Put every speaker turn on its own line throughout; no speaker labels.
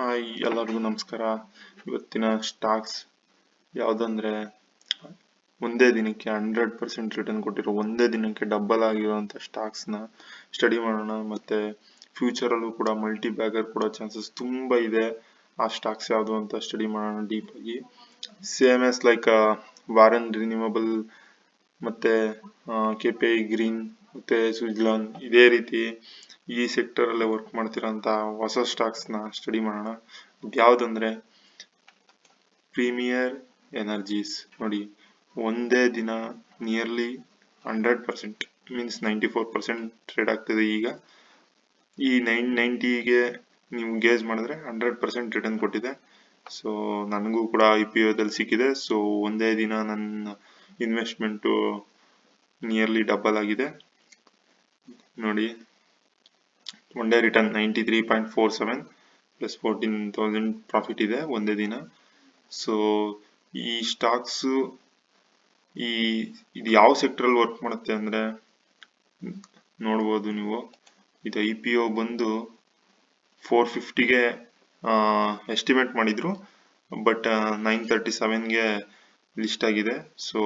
Hi, ಎಲ್ಲರಿಗೂ ನಮಸ್ಕಾರ. ಇವತ್ತಿನ ಸ್ಟಾಕ್ಸ್ ಯಾವುದಂದ್ರೆ ಒಂದೇ ದಿನಕ್ಕೆ 100% ರಿಟರ್ನ್ ಕೊಟ್ಟಿರೋ, ಒಂದೇ ದಿನಕ್ಕೆ ಡಬಲ್ ಆಗಿರುವಂಥ ಸ್ಟಾಕ್ಸ್ನ ಸ್ಟಡಿ ಮಾಡೋಣ. ಮತ್ತೆ ಫ್ಯೂಚರಲ್ಲೂ ಕೂಡ ಮಲ್ಟಿ ಬ್ಯಾಗರ್ ಕೊಡೋ ಚಾನ್ಸಸ್ ತುಂಬ ಇದೆ. ಆ ಸ್ಟಾಕ್ಸ್ ಯಾವುದು ಅಂತ ಸ್ಟಡಿ ಮಾಡೋಣ ಡೀಪ್ ಆಗಿ. ಸೇಮ್ ಎಸ್ ಲೈಕ್ ವಾರನ್ ರಿನ್ಯೂವಬಲ್ ಮತ್ತೆ KPI ಗ್ರೀನ್ ಮತ್ತೆ ಸ್ವಿಟ್ಜರ್ಲ್ಯಾಂಡ್, ಇದೇ ರೀತಿ ಈ ಸೆಕ್ಟರ್ ಅಲ್ಲೇ ವರ್ಕ್ ಮಾಡ್ತಿರೋಂಥ ಹೊಸ ಸ್ಟಾಕ್ಸ್ ನ ಸ್ಟಡಿ ಮಾಡೋಣ. ಯಾವ್ದಂದ್ರೆ ಪ್ರೀಮಿಯರ್ ಎನರ್ಜೀಸ್. ನೋಡಿ, ಒಂದೇ ದಿನ ನಿಯರ್ಲಿ 100% ಮೀನ್ಸ್ 94% ಟ್ರೇಡ್ ಆಗ್ತಿದೆ. ಈಗ ಈ 990ಗೆ ನೀವು ಗೇಜ್ ಮಾಡಿದ್ರೆ 100% ರಿಟರ್ನ್ ಕೊಟ್ಟಿದೆ. ಸೊ ನನಗೂ ಕೂಡ IPO ದಲ್ಲಿ ಸಿಕ್ಕಿದೆ. ಸೊ ಒಂದೇ ದಿನ ನನ್ನ ಇನ್ವೆಸ್ಟ್ಮೆಂಟು ನಿಯರ್ಲಿ ಡಬಲ್ ಆಗಿದೆ. ನೋಡಿ, one day return 93.47 plus 14,000 profit ಇದೆ ಒಂದೇ ದಿನ. ಸೊ ಈ ಸ್ಟಾಕ್ಸ್ ಇದು ಯಾವ ಸೆಕ್ಟರ್ ವರ್ಕ್ ಮಾಡುತ್ತೆ ಅಂದ್ರೆ ನೋಡ್ಬೋದು ನೀವು. ಇದು IPO ಬಂದು 450ಗೆ ಎಸ್ಟಿಮೇಟ್ ಮಾಡಿದ್ರು, ಬಟ್ 937ಗೆ ಲಿಸ್ಟ್ ಆಗಿದೆ. ಸೊ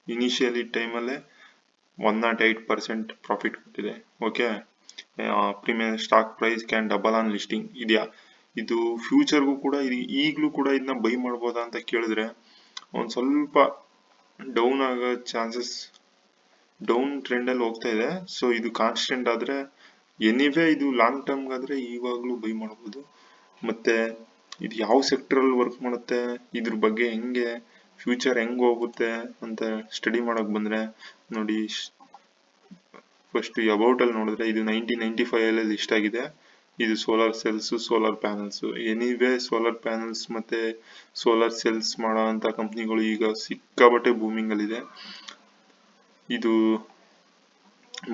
ಇನಿಷಿಯಲಿ ಟೈಮಲ್ಲೇ 108% ಪ್ರಾಫಿಟ್ ಕೊಟ್ಟಿದೆ. Okay, premier stock price can double on listing ಇದೆಯಾ? ಇದು ಫ್ಯೂಚರ್ಗೂ ಕೂಡ ಈಗಲೂ ಕೂಡ ಇದನ್ನ ಬೈ ಮಾಡ್ಬೋದಾ ಅಂತ ಕೇಳಿದ್ರೆ ಒಂದ್ ಸ್ವಲ್ಪ ಡೌನ್ ಆಗೋ ಚಾನ್ಸಸ್, ಡೌನ್ ಟ್ರೆಂಡ್ ಅಲ್ಲಿ ಹೋಗ್ತಾ ಇದೆ. ಸೊ ಇದು ಕಾನ್ಸ್ಟೆಂಟ್ ಆದ್ರೆ ಎನಿವೇ ಇದು ಲಾಂಗ್ ಟರ್ಮ್ ಆದ್ರೆ ಇವಾಗ್ಲೂ ಬೈ ಮಾಡ್ಬೋದು. ಮತ್ತೆ ಇದು ಯಾವ ಸೆಕ್ಟರ್ ಅಲ್ಲಿ ವರ್ಕ್ ಮಾಡುತ್ತೆ, ಇದ್ರ ಬಗ್ಗೆ ಹೆಂಗೆ ಫ್ಯೂಚರ್ ಹೆಂಗ್ ಹೋಗುತ್ತೆ ಅಂತ ಸ್ಟಡಿ ಮಾಡಕ್ ಬಂದ್ರೆ ನೋಡಿ, ಫಸ್ಟ್ ಅಬೌಟ್ ಅಲ್ಲಿ ನೋಡಿದ್ರೆ ಇದು 1995 ಅಲ್ಲಿ ಲಿಸ್ಟ್ ಆಗಿದೆ. ಇದು solar cells, solar panels. Anyway solar panels ಮತ್ತೆ ಸೋಲಾರ್ ಸೆಲ್ಸ್ ಮಾಡೋ ಅಂತ ಕಂಪ್ನಿಗಳು ಈಗ ಸಿಕ್ಕಾಬಟ್ಟೆ ಬೂಮಿಂಗ್ ಅಲ್ಲಿ ಇದೆ. ಇದು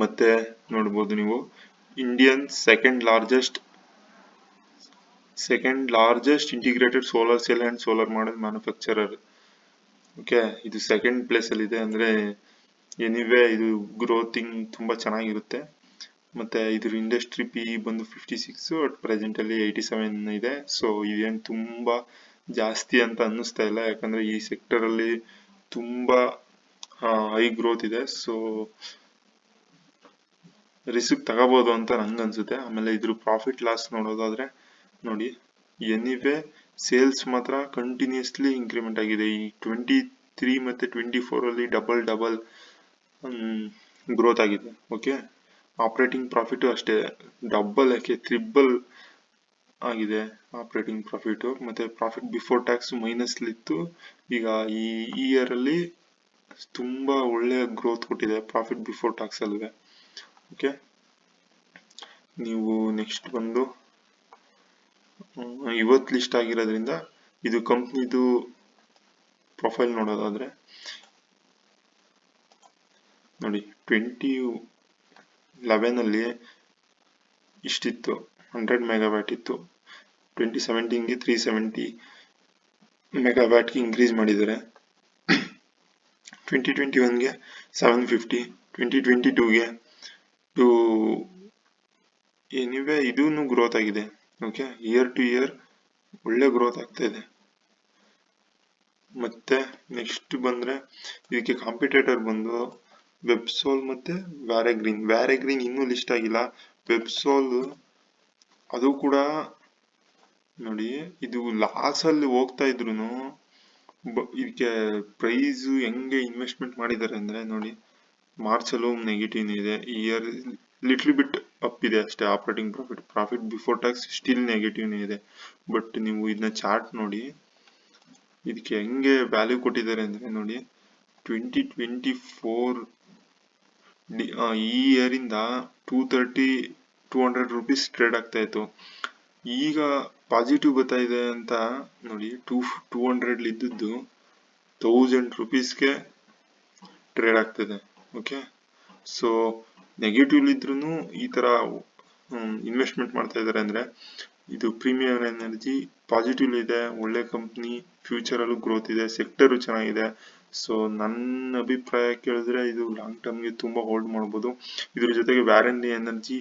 ಮತ್ತೆ ನೋಡ್ಬೋದು ನೀವು, Indian second largest integrated solar cell and solar model manufacturer. Okay, ಇದು ಸೆಕೆಂಡ್ ಪ್ಲೇಸ್ ಅಲ್ಲಿ ಇದೆ. ಅಂದ್ರೆ ಎನಿವೇ ಇದು ಗ್ರೋತಿಂಗ್ ತುಂಬಾ ಚೆನ್ನಾಗಿರುತ್ತೆ. ಮತ್ತೆ ಇದ್ರ ಇಂಡಸ್ಟ್ರಿ PE ಬಂದು 56, ಅಟ್ ಪ್ರೆಸೆಂಟ್ ಅಲ್ಲಿ 87 ಇದೆ. ಸೊ ಇದೇನು ತುಂಬಾ ಜಾಸ್ತಿ ಅಂತ ಅನ್ನಿಸ್ತಾ ಇಲ್ಲ, ಯಾಕಂದ್ರೆ ಈ ಸೆಕ್ಟರ್ ಅಲ್ಲಿ ತುಂಬಾ ಹೈ ಗ್ರೋತ್ ಇದೆ. ಸೊ ರಿಸ್ಕ್ ತಗೋಬಹುದು ಅಂತ ನಂಗೆ ಅನ್ಸುತ್ತೆ. ಆಮೇಲೆ ಇದ್ರ ಪ್ರಾಫಿಟ್ ಲಾಸ್ ನೋಡೋದಾದ್ರೆ ನೋಡಿ, ಎನಿವೇ ಸೇಲ್ಸ್ ಮಾತ್ರ ಕಂಟಿನ್ಯೂಸ್ಲಿ ಇಂಕ್ರಿಮೆಂಟ್ ಆಗಿದೆ. ಈ 23 ಮತ್ತೆ 24 ಅಲ್ಲಿ ಡಬಲ್ ಗ್ರೋತ್ ಆಗಿದೆ. ಓಕೆ, ಆಪರೇಟಿಂಗ್ ಪ್ರಾಫಿಟ್ ಅಷ್ಟೇ ಡಬಲ್, ಯಾಕೆ ಟ್ರಿಬಲ್ ಆಗಿದೆ ಆಪರೇಟಿಂಗ್ ಪ್ರಾಫಿಟ್. ಮತ್ತೆ ಪ್ರಾಫಿಟ್ ಬಿಫೋರ್ ಟ್ಯಾಕ್ಸ್ ಮೈನಸ್ ಇತ್ತು. ಈಗ ಈ ಇಯರ್ ಅಲ್ಲಿ ತುಂಬಾ ಒಳ್ಳೆ ಗ್ರೋತ್ ಕೊಟ್ಟಿದೆ ಪ್ರಾಫಿಟ್ ಬಿಫೋರ್ ಟ್ಯಾಕ್ಸ್ ಅಲ್ವೇ. ಓಕೆ, ನೀವು ನೆಕ್ಸ್ಟ್ ಬಂದು ಇವತ್ತು ಲಿಸ್ಟ್ ಆಗಿರೋದ್ರಿಂದ ಇದು ಕಂಪ್ನಿದು ಪ್ರೊಫೈಲ್ ನೋಡೋದಾದ್ರೆ ನೋಡಿ, 2011 ಅಲ್ಲಿ ಇಷ್ಟಿತ್ತು, 100 ಮೆಗಾವ್ಯಾಟ್ ಇತ್ತು. 2017ಗೆ 370 ಮೆಗಾವ್ಯಾಟ್ಗೆ ಇನ್ಕ್ರೀಸ್ ಮಾಡಿದ್ದಾರೆ. 2021ಗೆ 750, 2022ಗೆ ಎನಿವೇ ಇದೂನು ಗ್ರೋತ್ ಆಗಿದೆ. ಓಕೆ, ಇಯರ್ ಟು ಇಯರ್ ಒಳ್ಳೆ ಗ್ರೋತ್ ಆಗ್ತಾ ಇದೆ. ಮತ್ತೆ ನೆಕ್ಸ್ಟ್ ಬಂದ್ರೆ ಇದಕ್ಕೆ ಕಾಂಪಿಟೇಟರ್ ಬಂದು ವೆಬ್ಸೋಲ್ ಮತ್ತೆ ವ್ಯಾರೆಗ್ರೀನ್ ಇನ್ನೂ ಲಿಸ್ಟ್ ಆಗಿಲ್ಲ. ವೆಬ್ಸೋಲ್ ಅದು ಕೂಡ ನೋಡಿ, ಇದು ಲಾಸ್ ಅಲ್ಲಿ ಹೋಗ್ತಾ ಇದ್ರು ಇದಕ್ಕೆ ಪ್ರೈಸ್ ಹೆಂಗೆ ಇನ್ವೆಸ್ಟ್ಮೆಂಟ್ ಮಾಡಿದ್ದಾರೆ ಅಂದ್ರೆ ನೋಡಿ, ಮಾರ್ಚ್ ಅಲ್ಲೂ ನೆಗೆಟಿವ್ ಇದೆ. ಇಯರ್ ಲಿಟ್ಲ್ ಬಿಟ್ ಅಪ್ ಇದೆ ಅಷ್ಟೇ. Operating profit before tax still negative ಇದೆ. ಬಟ್ ನೀವು ಇದನ್ನ ಚಾರ್ಟ್ ನೋಡಿ, ಇದಕ್ಕೆ ಹೆಂಗೆ ವ್ಯಾಲ್ಯೂ ಕೊಟ್ಟಿದ್ದಾರೆ ಅಂದ್ರೆ ನೋಡಿ, 2024 ಈ ಇಯರ್ ಇಂದ 200 ರೂಪೀಸ್ ಟ್ರೇಡ್ ಆಗ್ತಾ ಇತ್ತು. ಈಗ ಪಾಸಿಟಿವ್ ಬರ್ತಾ ಇದೆ ಅಂತ ನೋಡಿ, 200 ಇದ್ದದ್ದು 1000 ರೂಪೀಸ್ಗೆ ಟ್ರೇಡ್ ಆಗ್ತದೆ. ಓಕೆ, ಸೊ ನೆಗೆಟಿವ್ ಇದ್ರೂ ಈ ತರ ಇನ್ವೆಸ್ಟ್ಮೆಂಟ್ ಮಾಡ್ತಾ ಇದಾರೆ ಅಂದ್ರೆ ಇದು ಪ್ರೀಮಿಯರ್ ಎನರ್ಜಿ ಪಾಸಿಟಿವ್ ಇದೆ, ಒಳ್ಳೆ ಕಂಪ್ನಿ, ಫ್ಯೂಚರ್ ಅಲ್ಲೂ ಗ್ರೋತ್ ಇದೆ, ಸೆಕ್ಟರ್ ಚೆನ್ನಾಗಿದೆ. ಸೊ ನನ್ನ ಅಭಿಪ್ರಾಯ ಕೇಳಿದ್ರೆ ಇದು ಲಾಂಗ್ ಟರ್ಮ್ಗೆ ತುಂಬಾ ಹೋಲ್ಡ್ ಮಾಡಬಹುದು. ಇದ್ರ ಜೊತೆಗೆ ವ್ಯಾರನ್ ಎನರ್ಜಿ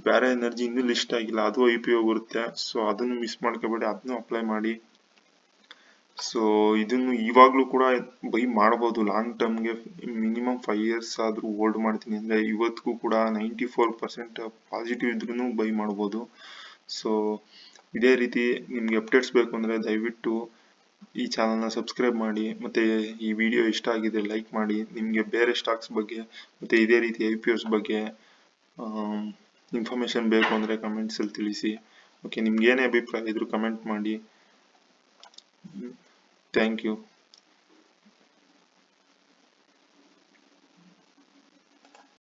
ಬೇರೆ ಎನರ್ಜಿ ಇನ್ನೂ ಲಿಸ್ಟ್ ಆಗಿಲ್ಲ, ಅದು IPO ಬರುತ್ತೆ. ಸೊ ಅದನ್ನು ಮಿಸ್ ಮಾಡ್ಕೋಬೇಡಿ, ಅದನ್ನು ಅಪ್ಲೈ ಮಾಡಿ. ಸೊ ಇದನ್ನು ಇವಾಗ್ಲೂ ಕೂಡ ಬೈ ಮಾಡ್ಬೋದು. ಲಾಂಗ್ ಟರ್ಮ್ಗೆ ಮಿನಿಮಮ್ 5 years ಆದ್ರೂ ಹೋಲ್ಡ್ ಮಾಡ್ತೀನಿ ಅಂದ್ರೆ ಇವತ್ತಿಗೂ ಕೂಡ 94% ಪಾಸಿಟಿವ್ ಇದ್ರೂ ಬೈ ಮಾಡ್ಬೋದು. ಸೊ ಇದೇ ರೀತಿ ನಿಮ್ಗೆ ಅಪ್ಡೇಟ್ಸ್ ಬೇಕು ಅಂದ್ರೆ ದಯವಿಟ್ಟು ಈ ಚಾನಲ್ನ ಸಬ್ಸ್ಕ್ರೈಬ್ ಮಾಡಿ, ಮತ್ತೆ ಈ ವಿಡಿಯೋ ಇಷ್ಟ ಆಗಿದೆ ಲೈಕ್ ಮಾಡಿ. ನಿಮಗೆ ಬೇರೆ ಸ್ಟಾಕ್ಸ್ ಬಗ್ಗೆ ಮತ್ತೆ ಇದೇ ರೀತಿ IPOs ಬಗ್ಗೆ ಇನ್ಫಾರ್ಮೇಶನ್ ಬೇಕು ಅಂದ್ರೆ ಕಮೆಂಟ್ಸ್ ಅಲ್ಲಿ ತಿಳಿಸಿ. ಓಕೆ, ನಿಮ್ಗೆ ಏನೇ ಅಭಿಪ್ರಾಯ ಇದ್ರೂ ಕಮೆಂಟ್ ಮಾಡಿ. Thank you.